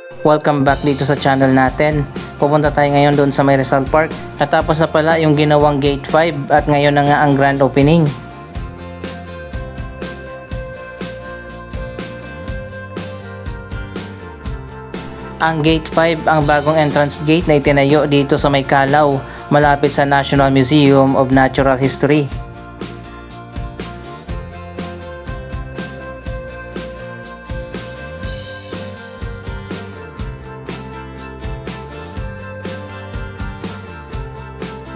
Welcome back dito sa channel natin. Pupunta tayo ngayon doon sa may Rizal Park. At tapos na pala yung ginawang Gate 5 at ngayon na nga ang grand opening. Ang Gate 5 ang bagong entrance gate na itinayo dito sa may Calao, malapit sa National Museum of Natural History.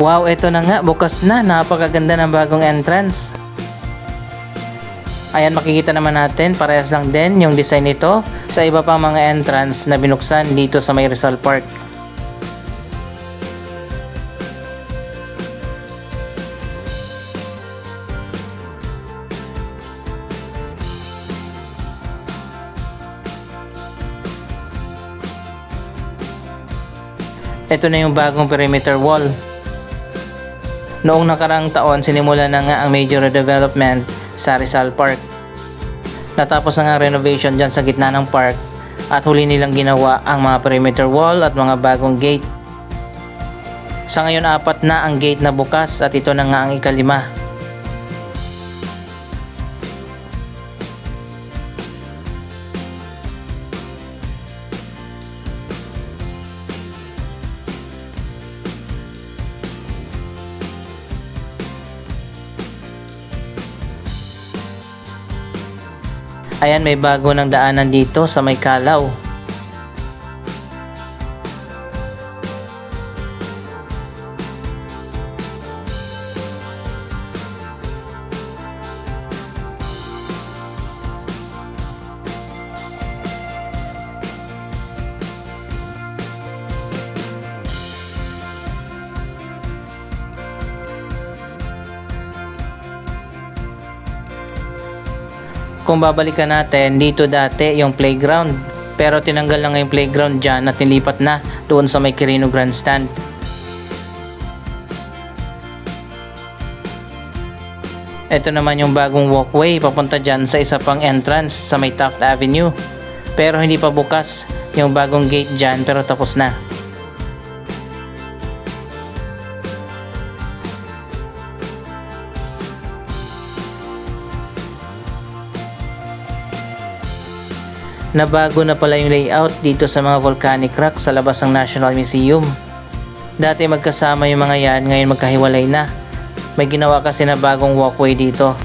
Wow, ito na nga, bukas na. Napakaganda ng bagong entrance. Ayan, makikita naman natin, parehas lang din yung design nito sa iba pang mga entrance na binuksan dito sa may Rizal Park. Ito na yung bagong perimeter wall. Noong nakaraang taon, sinimula na nga ang major redevelopment sa Rizal Park. Natapos na nga ang renovation dyan sa gitna ng park at huli nilang ginawa ang mga perimeter wall at mga bagong gate. Sa ngayon 4 na ang gate na bukas at ito na nga ang ika-5. Ayan, may bago ng daanan dito sa may Calao. Kung babalikan natin, dito dati yung playground. Pero tinanggal na nga yung playground dyan at nilipat na doon sa may Quirino Grandstand. Ito naman yung bagong walkway papunta dyan sa isa pang entrance sa may Taft Avenue. Pero hindi pa bukas yung bagong gate dyan, pero tapos na. Nabago na pala yung layout dito sa mga volcanic rock sa labas ng National Museum. Dati magkasama yung mga yan, ngayon magkahiwalay na. May ginawa kasi na bagong walkway dito.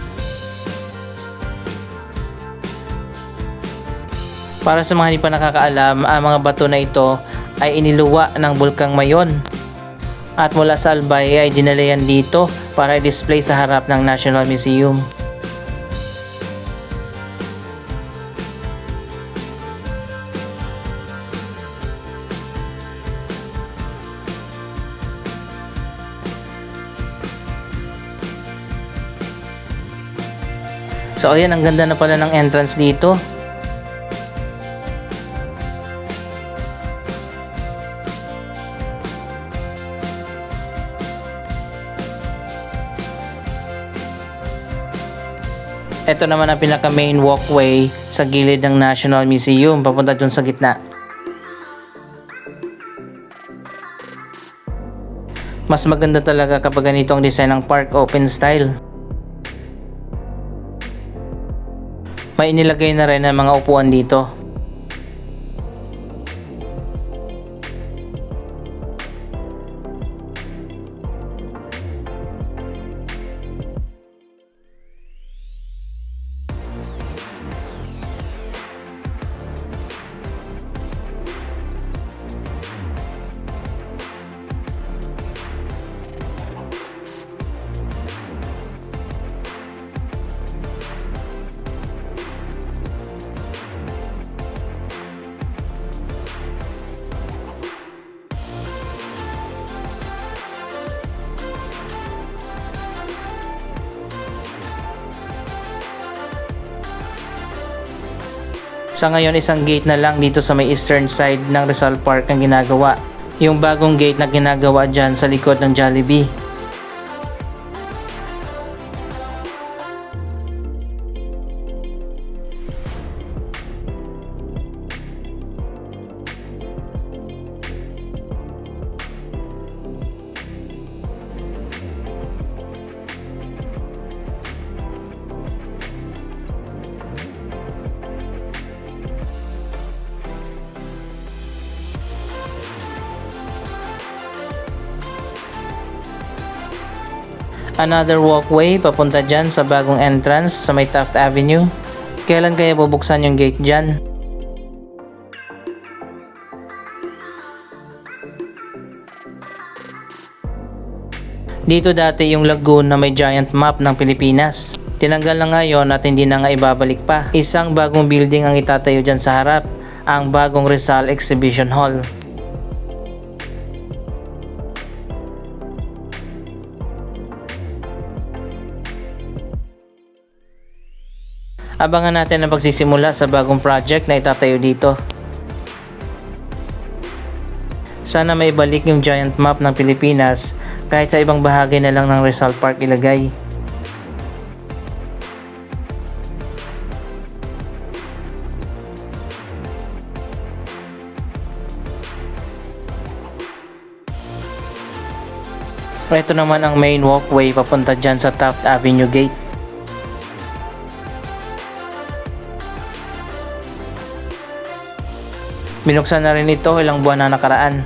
Para sa mga hindi pa nakakaalam, ang mga bato na ito ay iniluwa ng Bulkang Mayon. At mula sa Albay ay dinala yan dito para i-display sa harap ng National Museum. So ayan, ang ganda na pala ng entrance dito. Ito naman ang pinaka main walkway sa gilid ng National Museum papunta dun sa gitna. Mas maganda talaga kapag ganito ang design ng park, open style. May inilagay na rin ang mga upuan dito. Sa ngayon, isang gate na lang dito sa may eastern side ng Rizal Park ang ginagawa. Yung bagong gate na ginagawa dyan sa likod ng Jollibee. Another walkway papunta dyan sa bagong entrance sa may Taft Avenue. Kailan kaya bubuksan yung gate dyan? Dito dati yung lagoon na may giant map ng Pilipinas. Tinanggal na ngayon at hindi na nga ibabalik pa. Isang bagong building ang itatayo dyan sa harap, ang bagong Rizal Exhibition Hall. Abangan natin ang pagsisimula sa bagong project na itatayo dito. Sana may balik yung giant map ng Pilipinas kahit sa ibang bahagi na lang ng Rizal Park ilagay. Ito naman ang main walkway papunta dyan sa Taft Avenue Gate. Binuksan na rin ito ilang buwan na nakaraan.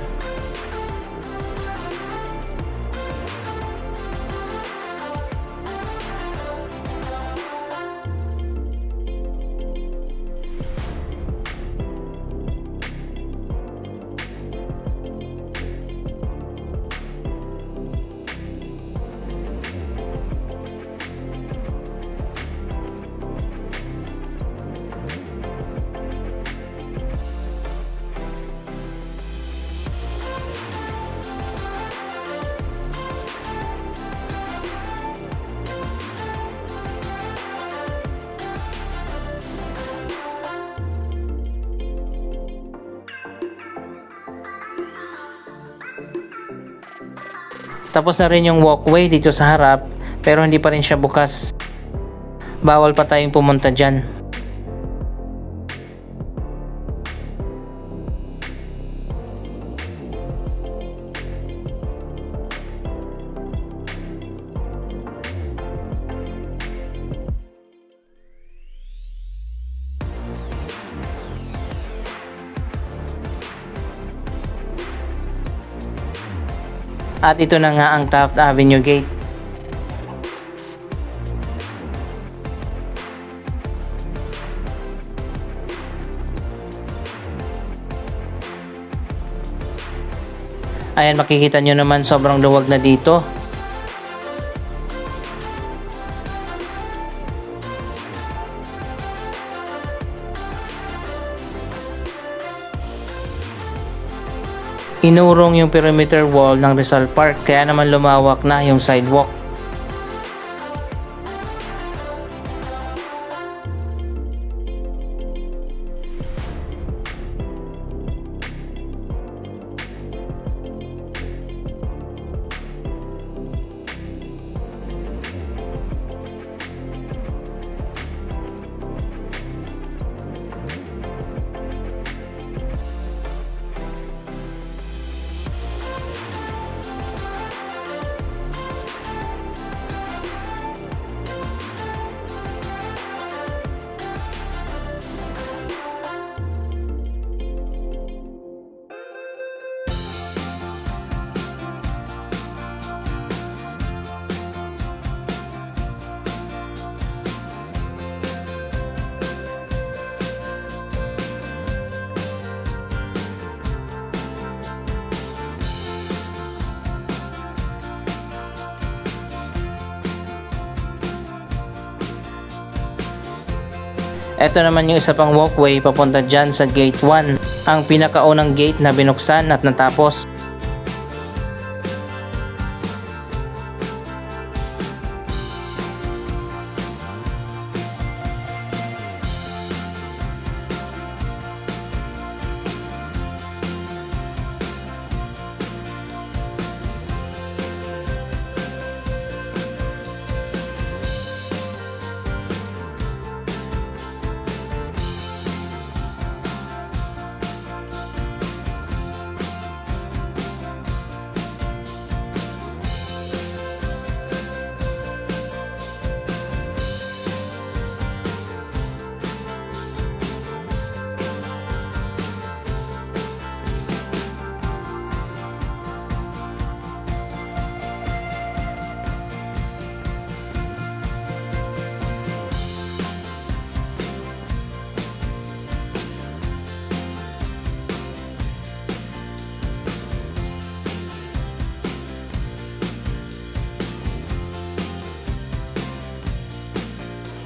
Tapos na rin yung walkway dito sa harap pero hindi pa rin siya bukas. Bawal pa tayong pumunta dyan. At ito na nga ang Taft Avenue Gate. Ayan, makikita nyo naman sobrang luwag na dito. Inurong yung perimeter wall ng Rizal Park kaya naman lumawak na yung sidewalk. Ito naman yung isa pang walkway papunta dyan sa Gate 1, ang pinakaunang gate na binuksan at natapos.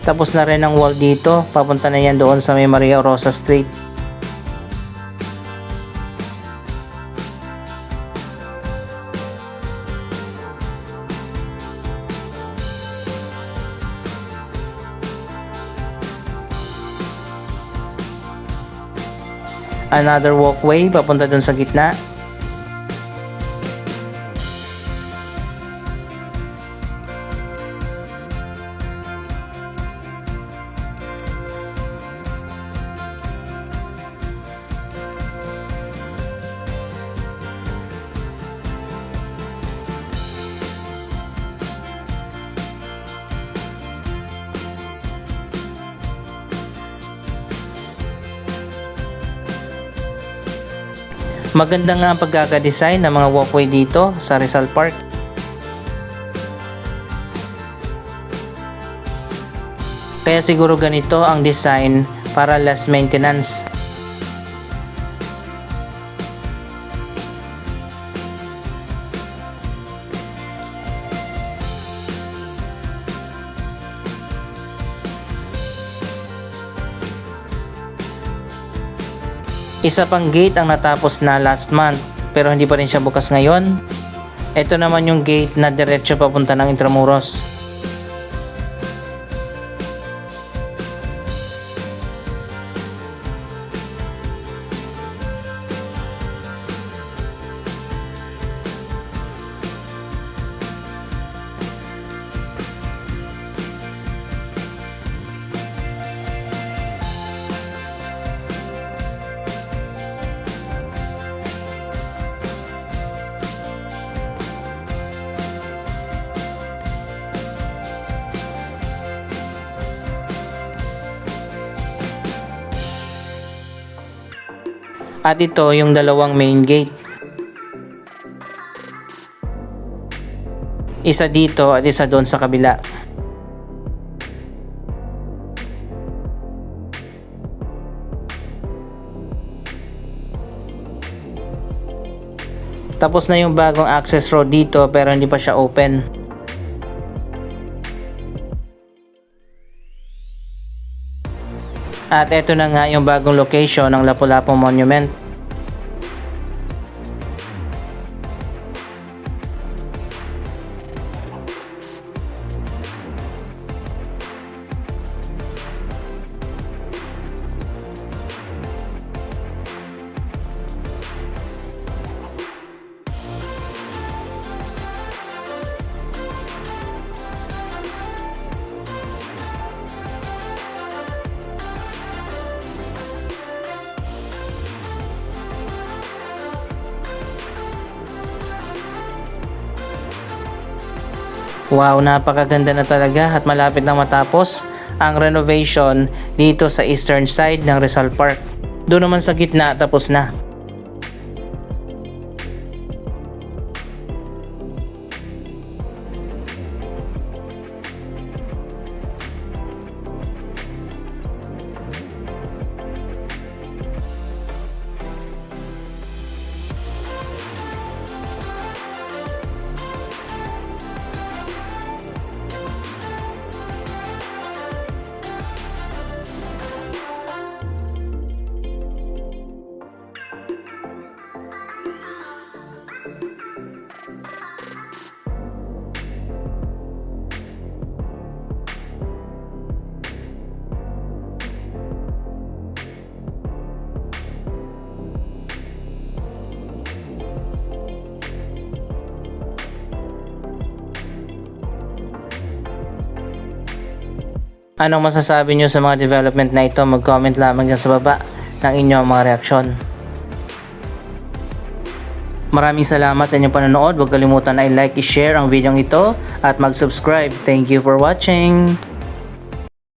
Tapos na rin ang wall dito, papunta na yan doon sa may Maria Rosa Street. Another walkway papunta doon sa gitna. Maganda nga ang pagkakadesign ng mga walkway dito sa Rizal Park. Kaya siguro ganito ang design para less maintenance. Isa pang gate ang natapos na last month pero hindi pa rin siya bukas ngayon. Ito naman yung gate na diretso papunta ng Intramuros. At ito yung dalawang main gate. Isa dito at isa doon sa kabila. Tapos na yung bagong access road dito pero hindi pa siya open. At eto na nga yung bagong location ng Lapu-Lapu Monument. Wow, napakaganda na talaga at malapit na matapos ang renovation dito sa eastern side ng Rizal Park. Doon naman sa gitna tapos na. Anong masasabi nyo sa mga development na ito? Mag-comment lamang dyan sa baba ng inyong mga reaksyon. Maraming salamat sa inyong panonood. Huwag kalimutan na i-like, i-share ang video ito at mag-subscribe. Thank you for watching!